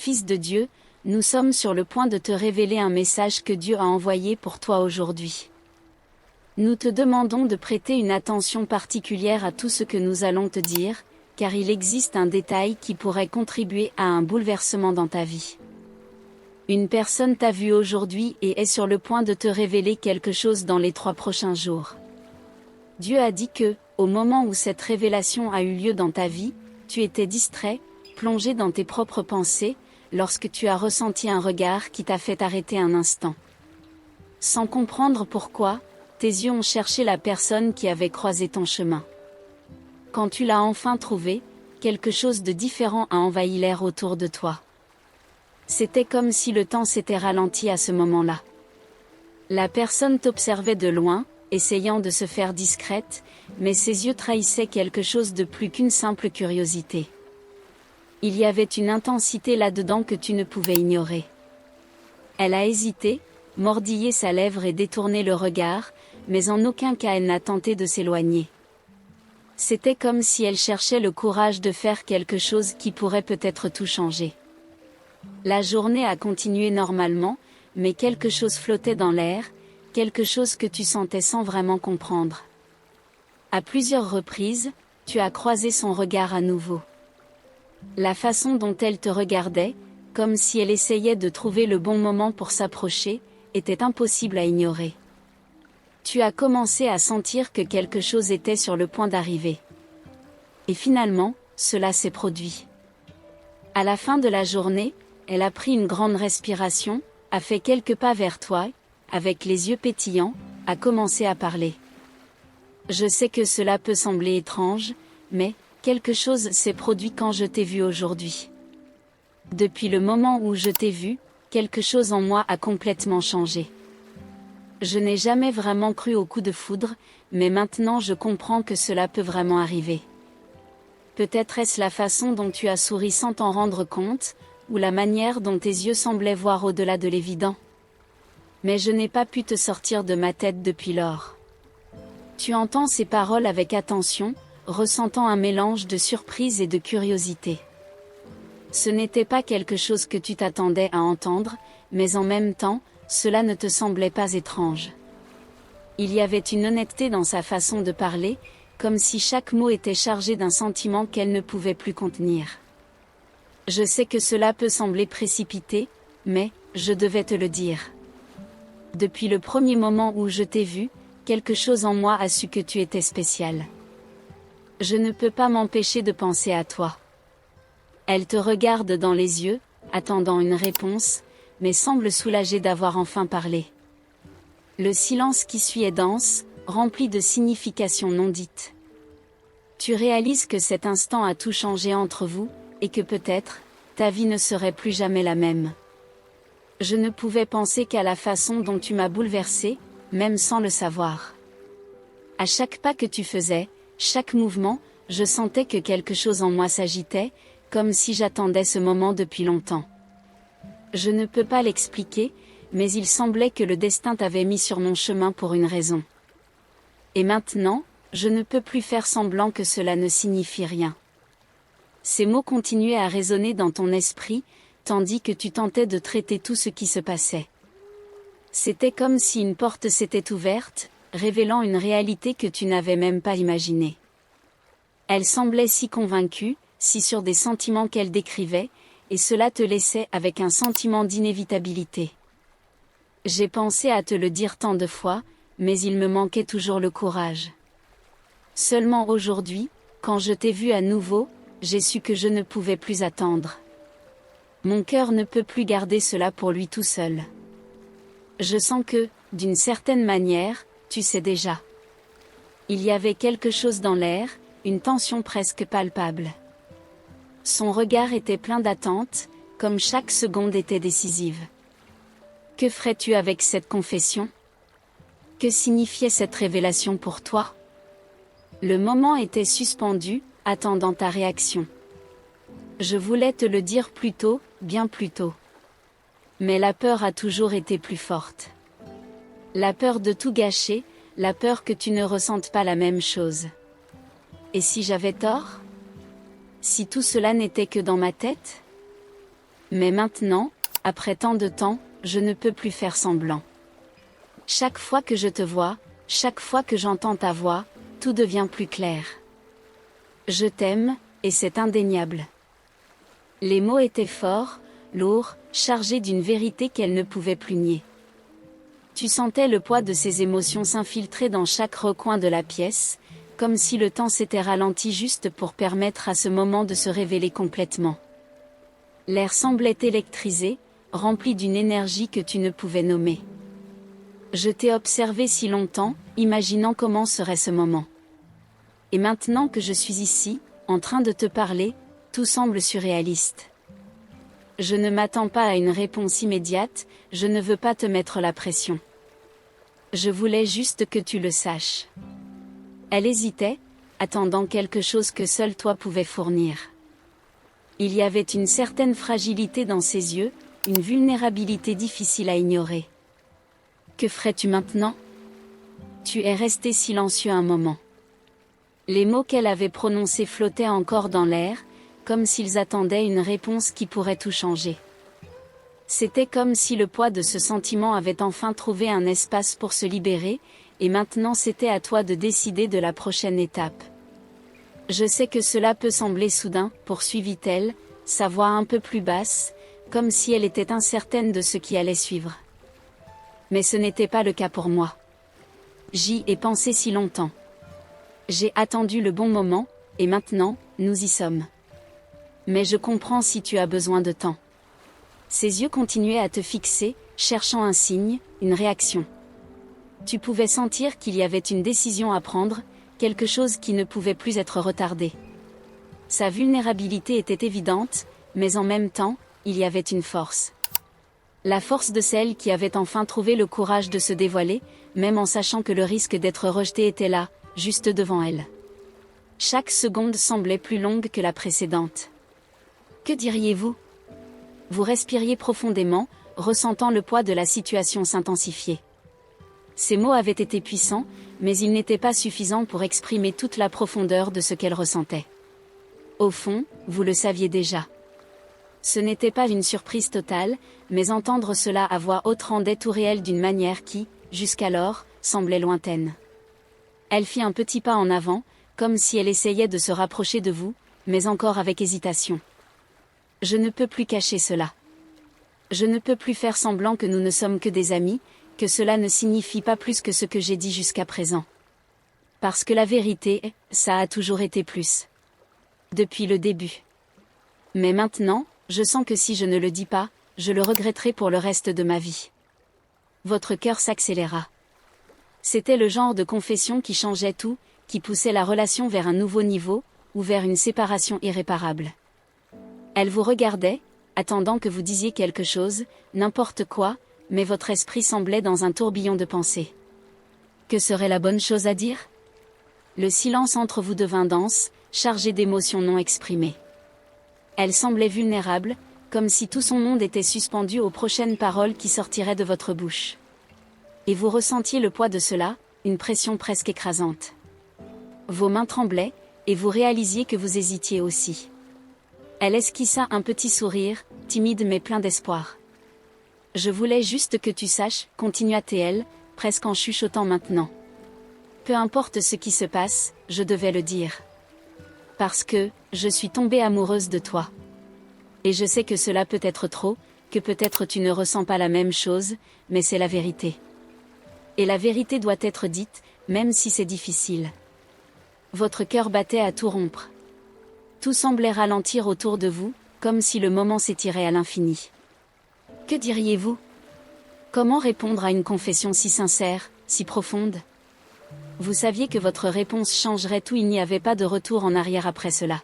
Fils de Dieu, nous sommes sur le point de te révéler un message que Dieu a envoyé pour toi aujourd'hui. Nous te demandons de prêter une attention particulière à tout ce que nous allons te dire, car il existe un détail qui pourrait contribuer à un bouleversement dans ta vie. Une personne t'a vu aujourd'hui et est sur le point de te révéler quelque chose dans les 3 prochains jours. Dieu a dit que, au moment où cette révélation a eu lieu dans ta vie, tu étais distrait, plongé dans tes propres pensées, lorsque tu as ressenti un regard qui t'a fait arrêter un instant. Sans comprendre pourquoi, tes yeux ont cherché la personne qui avait croisé ton chemin. Quand tu l'as enfin trouvé, quelque chose de différent a envahi l'air autour de toi. C'était comme si le temps s'était ralenti à ce moment-là. La personne t'observait de loin, essayant de se faire discrète, mais ses yeux trahissaient quelque chose de plus qu'une simple curiosité. Il y avait une intensité là-dedans que tu ne pouvais ignorer. Elle a hésité, mordillé sa lèvre et détourné le regard, mais en aucun cas elle n'a tenté de s'éloigner. C'était comme si elle cherchait le courage de faire quelque chose qui pourrait peut-être tout changer. La journée a continué normalement, mais quelque chose flottait dans l'air, quelque chose que tu sentais sans vraiment comprendre. À plusieurs reprises, tu as croisé son regard à nouveau. La façon dont elle te regardait, comme si elle essayait de trouver le bon moment pour s'approcher, était impossible à ignorer. Tu as commencé à sentir que quelque chose était sur le point d'arriver. Et finalement, cela s'est produit. À la fin de la journée, elle a pris une grande respiration, a fait quelques pas vers toi, avec les yeux pétillants, a commencé à parler. Je sais que cela peut sembler étrange, mais quelque chose s'est produit quand je t'ai vu aujourd'hui. Depuis le moment où je t'ai vu, quelque chose en moi a complètement changé. Je n'ai jamais vraiment cru au coup de foudre, mais maintenant je comprends que cela peut vraiment arriver. Peut-être est-ce la façon dont tu as souri sans t'en rendre compte, ou la manière dont tes yeux semblaient voir au-delà de l'évident. Mais je n'ai pas pu te sortir de ma tête depuis lors. Tu entends ces paroles avec attention, ressentant un mélange de surprise et de curiosité. Ce n'était pas quelque chose que tu t'attendais à entendre, mais en même temps, cela ne te semblait pas étrange. Il y avait une honnêteté dans sa façon de parler, comme si chaque mot était chargé d'un sentiment qu'elle ne pouvait plus contenir. Je sais que cela peut sembler précipité, mais je devais te le dire. Depuis le premier moment où je t'ai vu, quelque chose en moi a su que tu étais spécial. Je ne peux pas m'empêcher de penser à toi. Elle te regarde dans les yeux, attendant une réponse, mais semble soulagée d'avoir enfin parlé. Le silence qui suit est dense, rempli de significations non dites. Tu réalises que cet instant a tout changé entre vous, et que peut-être, ta vie ne serait plus jamais la même. Je ne pouvais penser qu'à la façon dont tu m'as bouleversée, même sans le savoir. À chaque pas que tu faisais, chaque mouvement, je sentais que quelque chose en moi s'agitait, comme si j'attendais ce moment depuis longtemps. Je ne peux pas l'expliquer, mais il semblait que le destin t'avait mis sur mon chemin pour une raison. Et maintenant, je ne peux plus faire semblant que cela ne signifie rien. Ces mots continuaient à résonner dans ton esprit, tandis que tu tentais de traiter tout ce qui se passait. C'était comme si une porte s'était ouverte, révélant une réalité que tu n'avais même pas imaginée. Elle semblait si convaincue, si sûre des sentiments qu'elle décrivait, et cela te laissait avec un sentiment d'inévitabilité. J'ai pensé à te le dire tant de fois, mais il me manquait toujours le courage. Seulement aujourd'hui, quand je t'ai vu à nouveau, j'ai su que je ne pouvais plus attendre. Mon cœur ne peut plus garder cela pour lui tout seul. Je sens que, d'une certaine manière, tu sais déjà. Il y avait quelque chose dans l'air, une tension presque palpable. Son regard était plein d'attente, comme chaque seconde était décisive. Que ferais-tu avec cette confession? Que signifiait cette révélation pour toi? Le moment était suspendu, attendant ta réaction. Je voulais te le dire plus tôt, bien plus tôt. Mais la peur a toujours été plus forte. La peur de tout gâcher, la peur que tu ne ressentes pas la même chose. Et si j'avais tort? Si tout cela n'était que dans ma tête? Mais maintenant, après tant de temps, je ne peux plus faire semblant. Chaque fois que je te vois, chaque fois que j'entends ta voix, tout devient plus clair. Je t'aime, et c'est indéniable. Les mots étaient forts, lourds, chargés d'une vérité qu'elle ne pouvait plus nier. Tu sentais le poids de ses émotions s'infiltrer dans chaque recoin de la pièce, comme si le temps s'était ralenti juste pour permettre à ce moment de se révéler complètement. L'air semblait électrisé, rempli d'une énergie que tu ne pouvais nommer. Je t'ai observé si longtemps, imaginant comment serait ce moment. Et maintenant que je suis ici, en train de te parler, tout semble surréaliste. Je ne m'attends pas à une réponse immédiate, je ne veux pas te mettre la pression. Je voulais juste que tu le saches. Elle hésitait, attendant quelque chose que seul toi pouvais fournir. Il y avait une certaine fragilité dans ses yeux, une vulnérabilité difficile à ignorer. Que ferais-tu maintenant? Tu es resté silencieux un moment. Les mots qu'elle avait prononcés flottaient encore dans l'air, comme s'ils attendaient une réponse qui pourrait tout changer. C'était comme si le poids de ce sentiment avait enfin trouvé un espace pour se libérer, et maintenant c'était à toi de décider de la prochaine étape. Je sais que cela peut sembler soudain, poursuivit-elle, sa voix un peu plus basse, comme si elle était incertaine de ce qui allait suivre. Mais ce n'était pas le cas pour moi. J'y ai pensé si longtemps. J'ai attendu le bon moment, et maintenant, nous y sommes. Mais je comprends si tu as besoin de temps. Ses yeux continuaient à te fixer, cherchant un signe, une réaction. Tu pouvais sentir qu'il y avait une décision à prendre, quelque chose qui ne pouvait plus être retardé. Sa vulnérabilité était évidente, mais en même temps, il y avait une force. La force de celle qui avait enfin trouvé le courage de se dévoiler, même en sachant que le risque d'être rejetée était là, juste devant elle. Chaque seconde semblait plus longue que la précédente. Que diriez-vous? Vous respiriez profondément, ressentant le poids de la situation s'intensifier. Ces mots avaient été puissants, mais ils n'étaient pas suffisants pour exprimer toute la profondeur de ce qu'elle ressentait. Au fond, vous le saviez déjà. Ce n'était pas une surprise totale, mais entendre cela à voix haute rendait tout réel d'une manière qui, jusqu'alors, semblait lointaine. Elle fit un petit pas en avant, comme si elle essayait de se rapprocher de vous, mais encore avec hésitation. Je ne peux plus cacher cela. Je ne peux plus faire semblant que nous ne sommes que des amis, que cela ne signifie pas plus que ce que j'ai dit jusqu'à présent. Parce que la vérité, ça a toujours été plus. Depuis le début. Mais maintenant, je sens que si je ne le dis pas, je le regretterai pour le reste de ma vie. Votre cœur s'accéléra. C'était le genre de confession qui changeait tout, qui poussait la relation vers un nouveau niveau, ou vers une séparation irréparable. Elle vous regardait, attendant que vous disiez quelque chose, n'importe quoi, mais votre esprit semblait dans un tourbillon de pensées. Que serait la bonne chose à dire? Le silence entre vous devint dense, chargé d'émotions non exprimées. Elle semblait vulnérable, comme si tout son monde était suspendu aux prochaines paroles qui sortiraient de votre bouche. Et vous ressentiez le poids de cela, une pression presque écrasante. Vos mains tremblaient, et vous réalisiez que vous hésitiez aussi. Elle esquissa un petit sourire, timide mais plein d'espoir. Je voulais juste que tu saches, continua-t-elle, presque en chuchotant maintenant. Peu importe ce qui se passe, je devais le dire. Parce que, je suis tombée amoureuse de toi. Et je sais que cela peut être trop, que peut-être tu ne ressens pas la même chose, mais c'est la vérité. Et la vérité doit être dite, même si c'est difficile. Votre cœur battait à tout rompre. Tout semblait ralentir autour de vous, comme si le moment s'étirait à l'infini. Que diriez-vous? Comment répondre à une confession si sincère, si profonde? Vous saviez que votre réponse changerait tout, il n'y avait pas de retour en arrière après cela.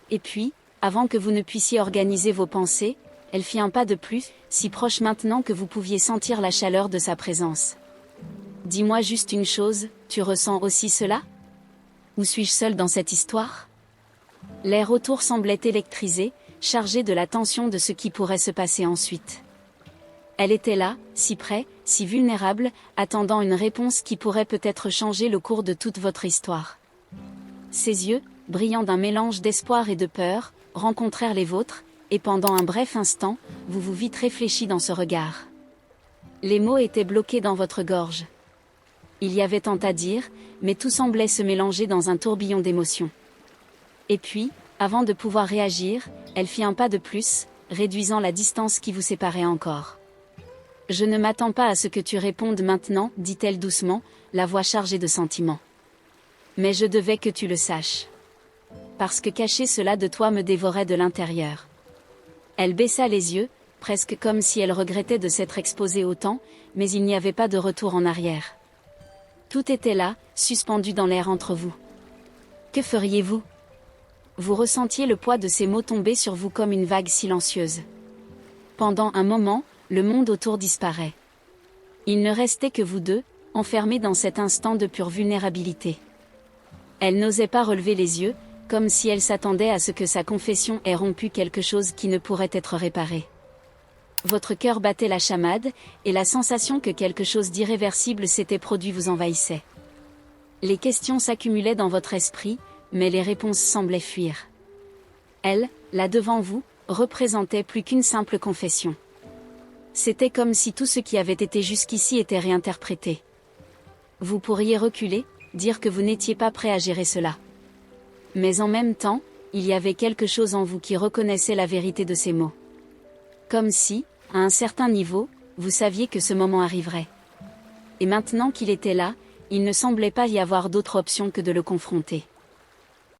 Et puis, avant que vous ne puissiez organiser vos pensées, elle fit un pas de plus, si proche maintenant que vous pouviez sentir la chaleur de sa présence. Dis-moi juste une chose, tu ressens aussi cela? Ou suis-je seule dans cette histoire? L'air autour semblait électrisé, chargé de la tension de ce qui pourrait se passer ensuite. Elle était là, si près, si vulnérable, attendant une réponse qui pourrait peut-être changer le cours de toute votre histoire. Ses yeux, brillants d'un mélange d'espoir et de peur, rencontrèrent les vôtres, et pendant un bref instant, vous vous vîtes réfléchi dans ce regard. Les mots étaient bloqués dans votre gorge. Il y avait tant à dire, mais tout semblait se mélanger dans un tourbillon d'émotions. Et puis, avant de pouvoir réagir, elle fit un pas de plus, réduisant la distance qui vous séparait encore. « Je ne m'attends pas à ce que tu répondes maintenant, dit-elle doucement, la voix chargée de sentiments. Mais je devais que tu le saches. Parce que cacher cela de toi me dévorait de l'intérieur. » Elle baissa les yeux, presque comme si elle regrettait de s'être exposée autant, mais il n'y avait pas de retour en arrière. Tout était là, suspendu dans l'air entre vous. Que feriez-vous ? Vous ressentiez le poids de ces mots tomber sur vous comme une vague silencieuse. Pendant un moment, le monde autour disparaît. Il ne restait que vous deux, enfermés dans cet instant de pure vulnérabilité. Elle n'osait pas relever les yeux, comme si elle s'attendait à ce que sa confession ait rompu quelque chose qui ne pourrait être réparé. Votre cœur battait la chamade, et la sensation que quelque chose d'irréversible s'était produit vous envahissait. Les questions s'accumulaient dans votre esprit, mais les réponses semblaient fuir. Elle, là devant vous, représentait plus qu'une simple confession. C'était comme si tout ce qui avait été jusqu'ici était réinterprété. Vous pourriez reculer, dire que vous n'étiez pas prêt à gérer cela. Mais en même temps, il y avait quelque chose en vous qui reconnaissait la vérité de ces mots. Comme si, à un certain niveau, vous saviez que ce moment arriverait. Et maintenant qu'il était là, il ne semblait pas y avoir d'autre option que de le confronter.